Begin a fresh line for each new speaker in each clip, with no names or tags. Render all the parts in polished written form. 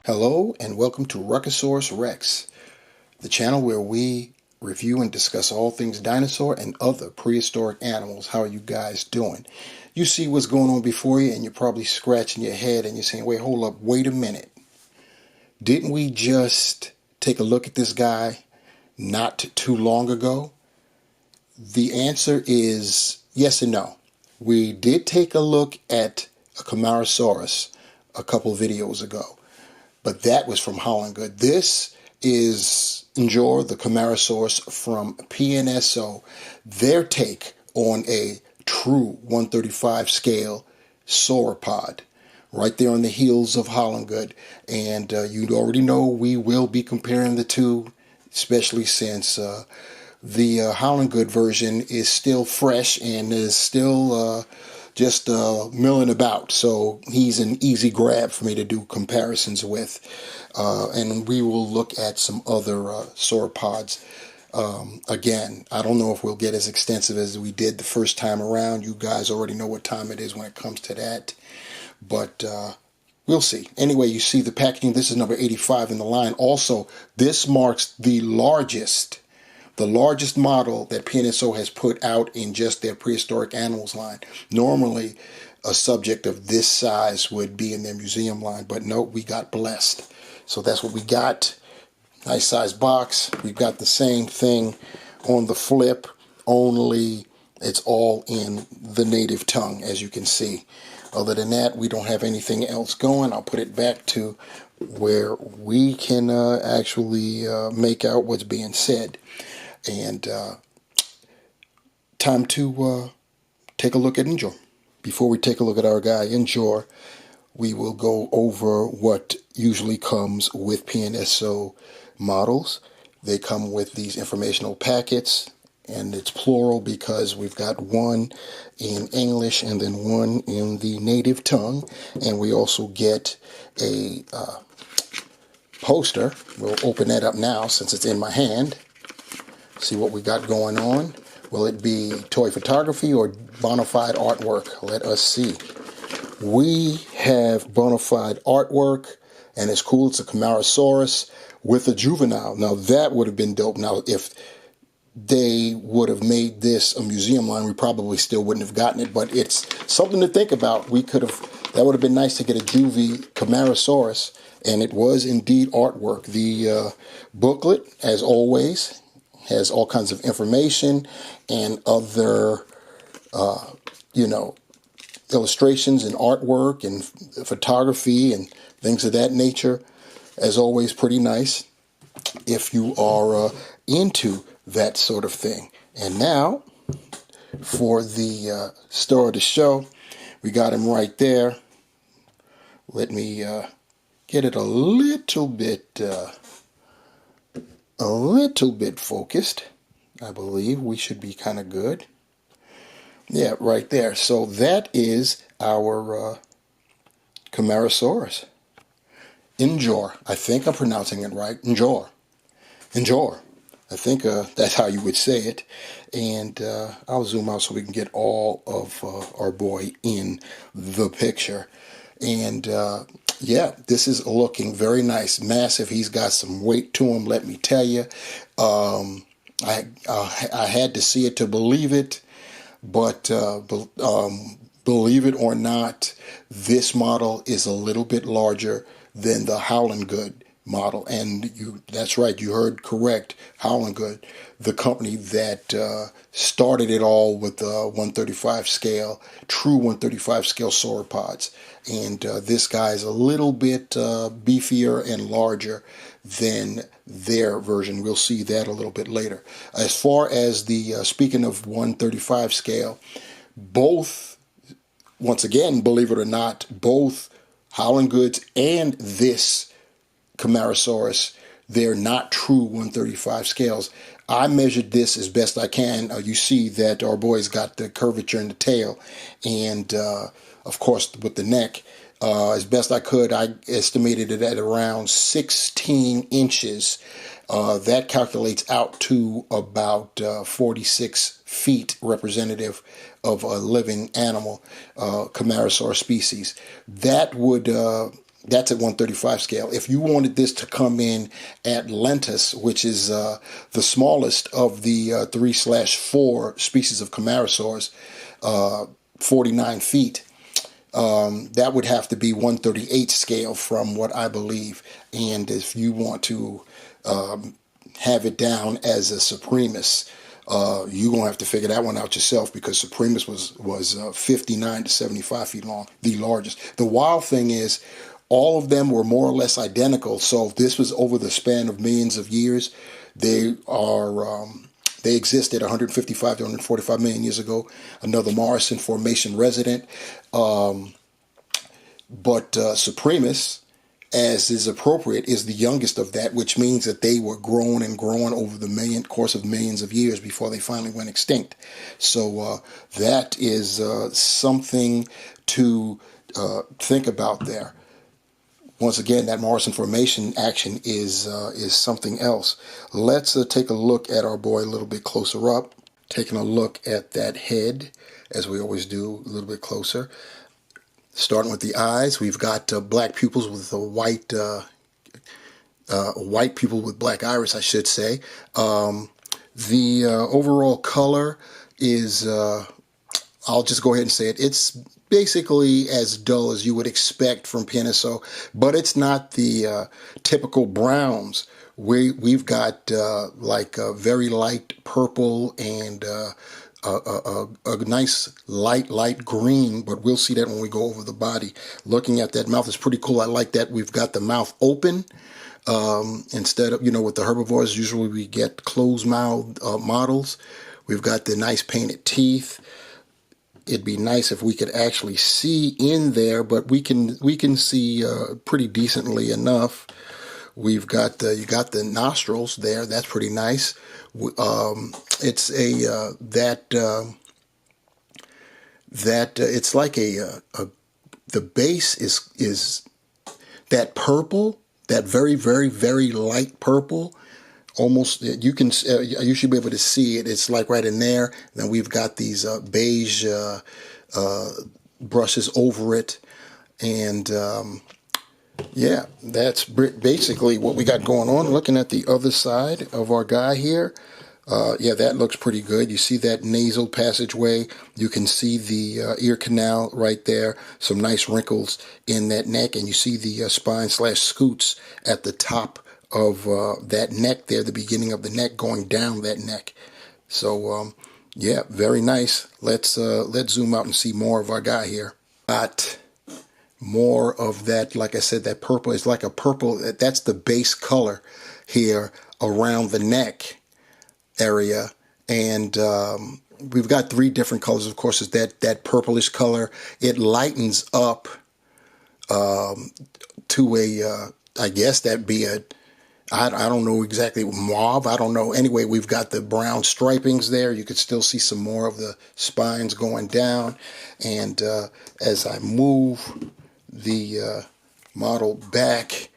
Hello and welcome to Ruckosaurus Rex, the channel where we review and discuss all things dinosaur and other prehistoric animals. How are you guys doing? You see what's going on before you and you're probably scratching your head and you're saying, wait, hold up, wait a minute. Didn't we just take a look at this guy not too long ago? The answer is yes and no. We did take a look at a Camarasaurus a couple videos ago. But that was from Holland Good. This is Njor, the Camarasaurus from PNSO, their take on a true 135 scale sauropod, right there on the heels of Holland Good. And you already know we will be comparing the two, especially since the Holland Good version is still fresh and is still just milling about, so he's an easy grab for me to do comparisons with. And we will look at some other sauropods. Again, I don't know if we'll get as extensive as we did the first time around. You guys already know what time it is when it comes to that, but we'll see. Anyway, you see the packaging. This is number 85 in the line. Also, this marks the largest model that PNSO has put out in just their prehistoric animals line. Normally, a subject of this size would be in their museum line, but no, we got blessed. So that's what we got. Nice size box. We've got the same thing on the flip, only it's all in the native tongue, as you can see. Other than that, we don't have anything else going. I'll put it back to where we can actually make out what's being said. And time to take a look at Njor. Before we take a look at our guy Njor, we will go over what usually comes with PNSO models. They come with these informational packets, and it's plural because we've got one in English and then one in the native tongue. And we also get a poster. We'll open that up now since it's in my hand. See what we got going on. Will it be toy photography or bona fide artwork? Let us see. We have bona fide artwork, and it's cool. It's a Camarasaurus with a juvenile. Now, that would have been dope. Now, if they would have made this a museum line, we probably still wouldn't have gotten it, but it's something to think about. We could have, that would have been nice to get a juvie Camarasaurus, and it was indeed artwork. The booklet, as always, has all kinds of information and other, illustrations and artwork and photography and things of that nature. As always, pretty nice if you are into that sort of thing. And now, for the star of the show, we got him right there. Let me get it a little bit focused. I believe we should be kind of good. Yeah, right there. So that is our Camarasaurus. Njor. I think I'm pronouncing it right. Njor. Njor. I think that's how you would say it. And I'll zoom out so we can get all of our boy in the picture. And yeah, this is looking very nice, massive. He's got some weight to him, let me tell you. I had to see it to believe it, but believe it or not, this model is a little bit larger than the Holland Good model. And that's right, you heard correct. Holland Good, the company that started it all with the 135 scale, true 135 scale sauropods. And this guy is a little bit beefier and larger than their version. We'll see that a little bit later. As far as the, speaking of 135 scale, both, once again, believe it or not, both Holland Goods and this Camarasaurus, they're not true 135 scales. I measured this as best I can. You see that our boy's got the curvature in the tail, and of course with the neck. As best I could, I estimated it at around 16 inches. That calculates out to about 46 feet, representative of a living animal, Camarasaurus species. That would That's at 135 scale. If you wanted this to come in at lentus, which is the smallest of the 3/4 species of Camarasaurus, 49 feet, that would have to be 138 scale from what I believe. And if you want to have it down as a Supremus, you're going to have to figure that one out yourself, because Supremus was 59 to 75 feet long, the largest. The wild thing is, all of them were more or less identical. So if this was over the span of millions of years, they existed 155 to 145 million years ago. Another Morrison Formation resident. But Supremus, as is appropriate, is the youngest of that, which means that they were growing and growing over the course of millions of years before they finally went extinct. So that is something to think about there. Once again, that Morrison Formation action is something else. Let's take a look at our boy a little bit closer up. Taking a look at that head, as we always do, a little bit closer. Starting with the eyes, we've got black pupils with a white pupil with black iris, I should say. The overall color is, I'll just go ahead and say it, it's basically as dull as you would expect from PNSO, but it's not the typical browns. We've got like a very light purple and a nice light green, but we'll see that when we go over the body. Looking at that mouth is pretty cool. I like that we've got the mouth open. Instead of, with the herbivores, usually we get closed mouth models. We've got the nice painted teeth. It'd be nice if we could actually see in there, but we can see pretty decently enough. We've got you got the nostrils there. That's pretty nice. It's a it's like the base is that purple, that very very very light purple. Almost, you should be able to see it. It's like right in there. Then we've got these beige brushes over it, and yeah, that's basically what we got going on. Looking at the other side of our guy here, yeah, that looks pretty good. You see that nasal passageway. You can see the ear canal right there. Some nice wrinkles in that neck, and you see the spine/scoots at the top of that neck there, the beginning of the neck going down that neck. So yeah, very nice. Let's zoom out and see more of our guy here. Got more of that, like I said, that purple is like a purple. That's the base color here around the neck area, and we've got three different colors. Of course, is that purplish color. It lightens up to a I guess that'd be a I don't know exactly, mauve, I don't know. Anyway, we've got the brown stripings there. You could still see some more of the spines going down. And as I move the model back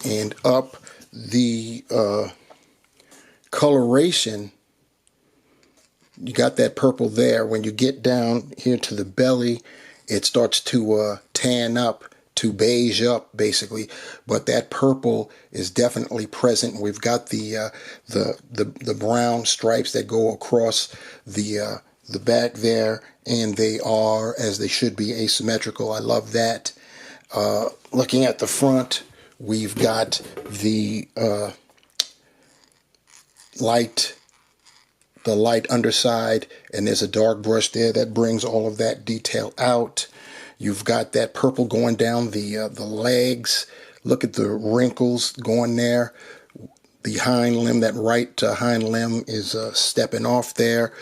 and up, the coloration, you got that purple there. When you get down here to the belly, it starts to tan up, to beige up, basically, but that purple is definitely present. We've got the brown stripes that go across the back there, and they are, as they should be, asymmetrical. I love that. Looking at the front, we've got the light underside, and there's a dark brush there that brings all of that detail out. You've got that purple going down the legs. Look at the wrinkles going there. The hind limb, that right hind limb is stepping off there.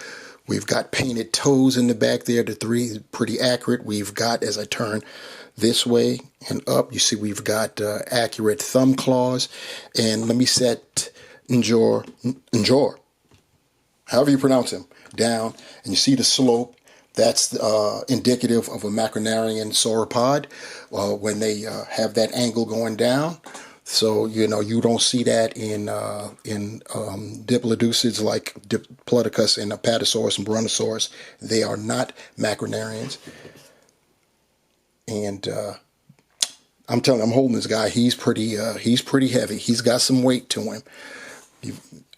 We've got painted toes in the back there. The three pretty accurate. We've got, as I turn this way and up, you see we've got accurate thumb claws. And let me set Njor, however you pronounce him, down. And you see the slope. That's indicative of a macronarian sauropod when they have that angle going down. So, you don't see that in diplodocids like Diplodocus and Apatosaurus and Brontosaurus. They are not macronarians. And I'm telling you, I'm holding this guy. He's pretty heavy. He's got some weight to him.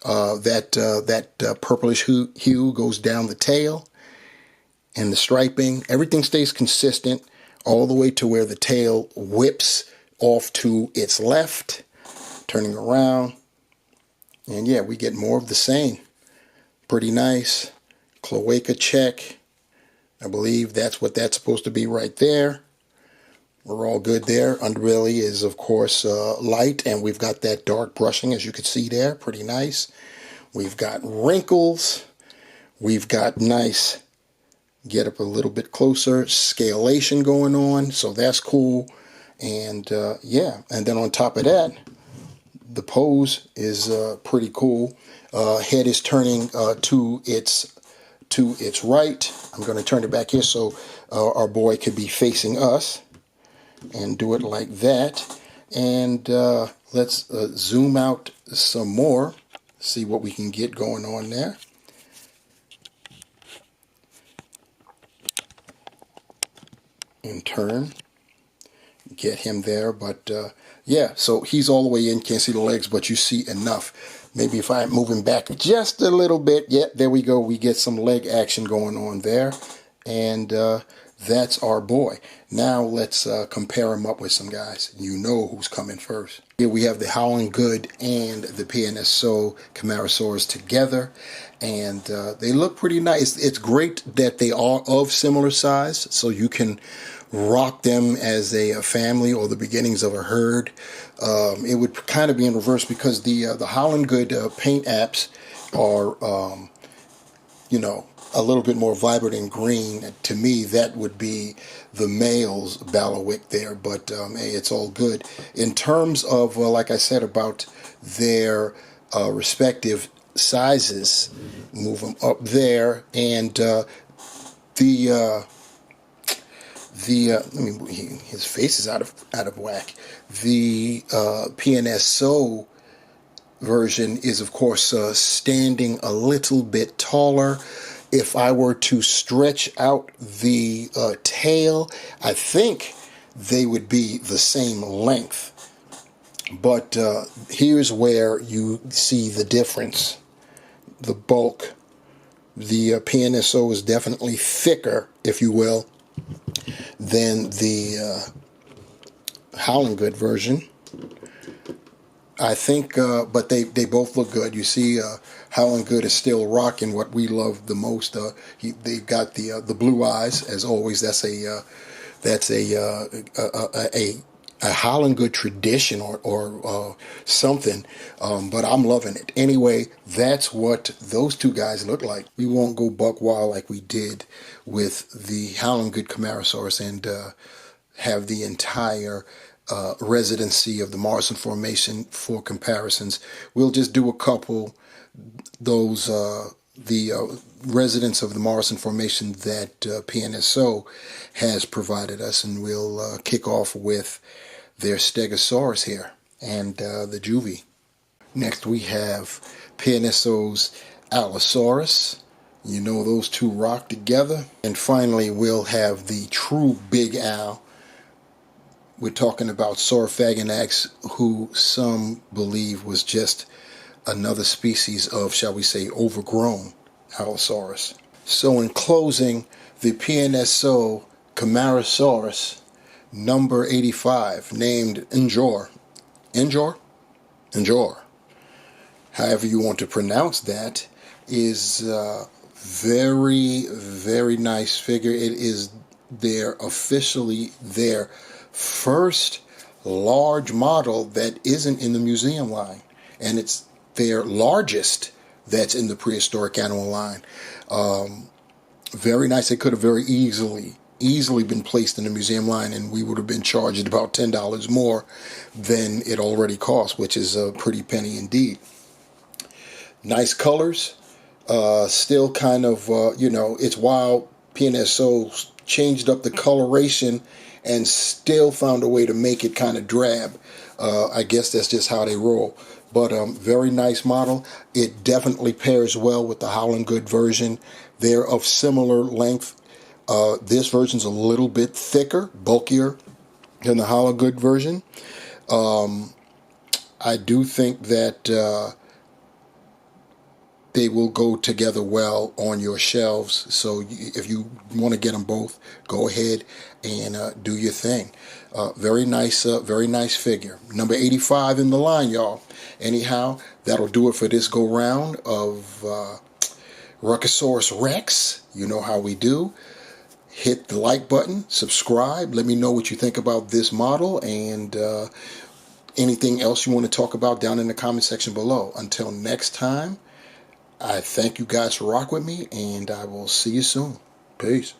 That purplish hue goes down the tail, and the striping, everything stays consistent all the way to where the tail whips off to its left, turning around. And yeah, we get more of the same. Pretty nice. Cloaca check. I believe that's what that's supposed to be right there. We're all good there. Underbelly is, of course, light, and we've got that dark brushing, as you can see there. Pretty nice. We've got wrinkles. We've got nice, get up a little bit closer, scalation going on, so that's cool. And yeah, and then on top of that, the pose is pretty cool. Head is turning to its right. I'm going to turn it back here so our boy could be facing us, and do it like that. And let's zoom out some more, see what we can get going on there. And turn, get him there. But yeah, so he's all the way in, can't see the legs, but you see enough. Maybe if I move him back just a little bit, yeah, there we go, we get some leg action going on there. And that's our boy. Now let's compare him up with some guys. You know who's coming first. Here we have the Howling Good and the PNSO Camarasaurus together, and they look pretty nice. It's great that they are of similar size, so you can rock them as a family or the beginnings of a herd. It would kind of be in reverse, because the Howling Good paint apps are, you know, a little bit more vibrant and green. To me, that would be the male's bailiwick there, but hey, it's all good. In terms of, like I said, about their respective sizes, move them up there, and his face is out of whack. The PNSO version is, of course, standing a little bit taller. If I were to stretch out the tail, I think they would be the same length. But here's where you see the difference. The bulk. The PNSO is definitely thicker, if you will, than the Howling Good version. I think, but they both look good. You see, Howling Good is still rocking what we love the most. They've got the blue eyes, as always. That's a Howling Good tradition or something. But I'm loving it. Anyway, that's what those two guys look like. We won't go buck wild like we did with the Howling Good Camarasaurus and have the entire residency of the Morrison Formation for comparisons. We'll just do a couple, those the residents of the Morrison Formation that PNSO has provided us, and we'll kick off with their Stegosaurus here and the Juvie. Next we have PNSO's Allosaurus. You know those two rock together. And finally we'll have the true Big Al. We're talking about Saurophaganax, who some believe was just another species of, shall we say, overgrown Allosaurus. So in closing, the PNSO Camarasaurus number 85, named Njor. Njor. However you want to pronounce that, is very, very nice figure. It is officially their first large model that isn't in the museum line, and it's their largest that's in the prehistoric animal line. Very nice. It could have very easily been placed in the museum line, and we would have been charged about $10 more than it already cost, which is a pretty penny indeed. Nice colors. Still kind of, it's wild. PNSO changed up the coloration and still found a way to make it kind of drab. I guess that's just how they roll. But very nice model. It definitely pairs well with the Howling Good version. They're of similar length. This version's a little bit thicker, bulkier, in the hollow good version. I do think that they will go together well on your shelves. So if you want to get them both, go ahead and do your thing. Very nice figure. Number 85 in the line, y'all. Anyhow, that'll do it for this go round of Ruckosaurus Rex. You know how we do. Hit the like button, subscribe. Let me know what you think about this model and anything else you want to talk about down in the comment section below. Until next time, I thank you guys for rocking with me, and I will see you soon. Peace.